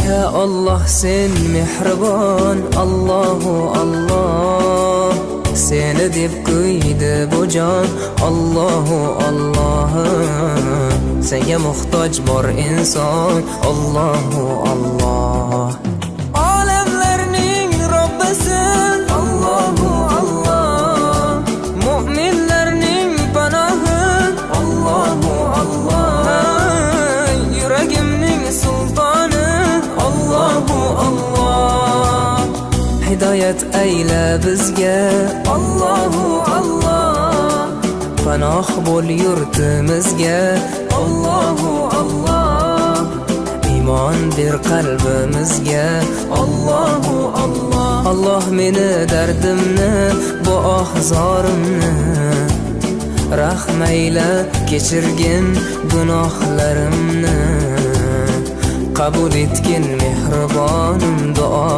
Ya Allah sen mehribon, Allahu Allah. Seni deb kuydi bu jon, Allahu Allah. Senga muhtoj bor inson, Allahu Allah. Olamlarning Robbisin, Allahu Allah. Mu'minlarning panohi, Allahu Allah. Yuragimning sultoni, Allahu Allah. Hidayat ayla bizga, Allahu Allah. Panoh bo'l yurtimizga, Allahu Allah. Iymon ber qalbimizga, Allahu Allah. Allah meni dardimni, bu ohzorimni rahmayla kechirgin gunohlarimni. Qabul etgin mehribonim duo.